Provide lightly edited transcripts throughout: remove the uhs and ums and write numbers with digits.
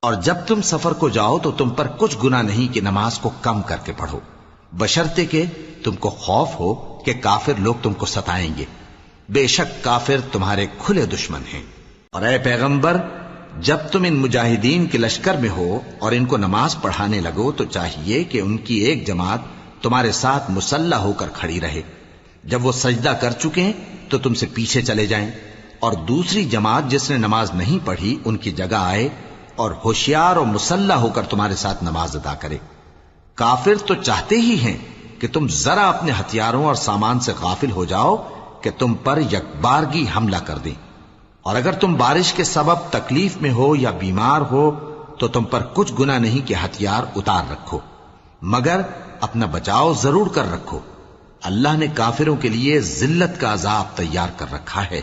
اور جب تم سفر کو جاؤ تو تم پر کچھ گناہ نہیں کہ نماز کو کم کر کے پڑھو، بشرطے کہ تم کو خوف ہو کہ کافر لوگ تم کو ستائیں گے، بے شک کافر تمہارے کھلے دشمن ہیں۔ اور اے پیغمبر، جب تم ان مجاہدین کے لشکر میں ہو اور ان کو نماز پڑھانے لگو تو چاہیے کہ ان کی ایک جماعت تمہارے ساتھ مسلح ہو کر کھڑی رہے، جب وہ سجدہ کر چکے ہیں تو تم سے پیچھے چلے جائیں، اور دوسری جماعت جس نے نماز نہیں پڑھی ان کی جگہ آئے اور ہوشیار اور مسلح ہو کر تمہارے ساتھ نماز ادا کرے۔ کافر تو چاہتے ہی ہیں کہ تم ذرا اپنے ہتھیاروں اور سامان سے غافل ہو جاؤ کہ تم پر یکبارگی حملہ کر دیں، اور اگر تم بارش کے سبب تکلیف میں ہو یا بیمار ہو تو تم پر کچھ گناہ نہیں کہ ہتھیار اتار رکھو، مگر اپنا بچاؤ ضرور کر رکھو، اللہ نے کافروں کے لیے ذلت کا عذاب تیار کر رکھا ہے۔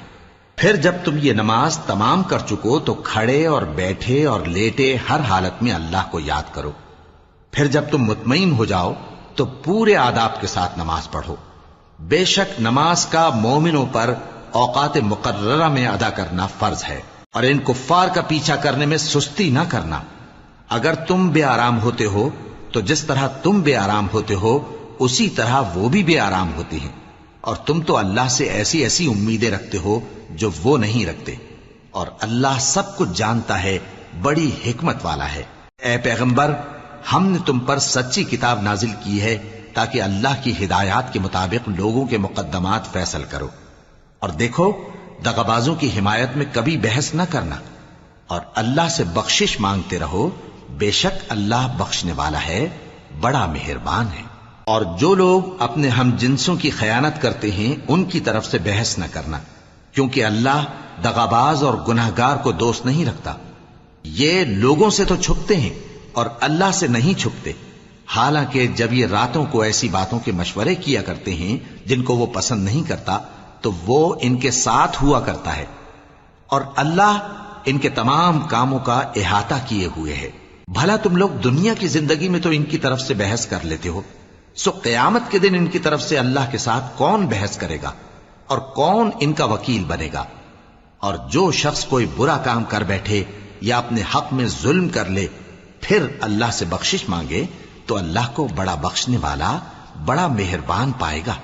پھر جب تم یہ نماز تمام کر چکو تو کھڑے اور بیٹھے اور لیٹے ہر حالت میں اللہ کو یاد کرو، پھر جب تم مطمئن ہو جاؤ تو پورے آداب کے ساتھ نماز پڑھو۔ بے شک نماز کا مومنوں پر اوقات مقررہ میں ادا کرنا فرض ہے، اور ان کفار کا پیچھا کرنے میں سستی نہ کرنا۔ اگر تم بے آرام ہوتے ہو تو جس طرح تم بے آرام ہوتے ہو اسی طرح وہ بھی بے آرام ہوتے ہیں، اور تم تو اللہ سے ایسی ایسی امیدیں رکھتے ہو جو وہ نہیں رکھتے، اور اللہ سب کچھ جانتا ہے، بڑی حکمت والا ہے۔ اے پیغمبر، ہم نے تم پر سچی کتاب نازل کی ہے تاکہ اللہ کی ہدایات کے مطابق لوگوں کے مقدمات فیصل کرو، اور دیکھو دغابازوں کی حمایت میں کبھی بحث نہ کرنا، اور اللہ سے بخشش مانگتے رہو، بے شک اللہ بخشنے والا ہے، بڑا مہربان ہے۔ اور جو لوگ اپنے ہم جنسوں کی خیانت کرتے ہیں ان کی طرف سے بحث نہ کرنا، کیونکہ اللہ دغاباز اور گناہگار کو دوست نہیں رکھتا۔ یہ لوگوں سے تو چھپتے ہیں اور اللہ سے نہیں چھپتے، حالانکہ جب یہ راتوں کو ایسی باتوں کے مشورے کیا کرتے ہیں جن کو وہ پسند نہیں کرتا تو وہ ان کے ساتھ ہوا کرتا ہے، اور اللہ ان کے تمام کاموں کا احاطہ کیے ہوئے ہے۔ بھلا تم لوگ دنیا کی زندگی میں تو ان کی طرف سے بحث کر لیتے ہو، سو قیامت کے دن ان کی طرف سے اللہ کے ساتھ کون بحث کرے گا اور کون ان کا وکیل بنے گا؟ اور جو شخص کوئی برا کام کر بیٹھے یا اپنے حق میں ظلم کر لے پھر اللہ سے بخشش مانگے تو اللہ کو بڑا بخشنے والا، بڑا مہربان پائے گا۔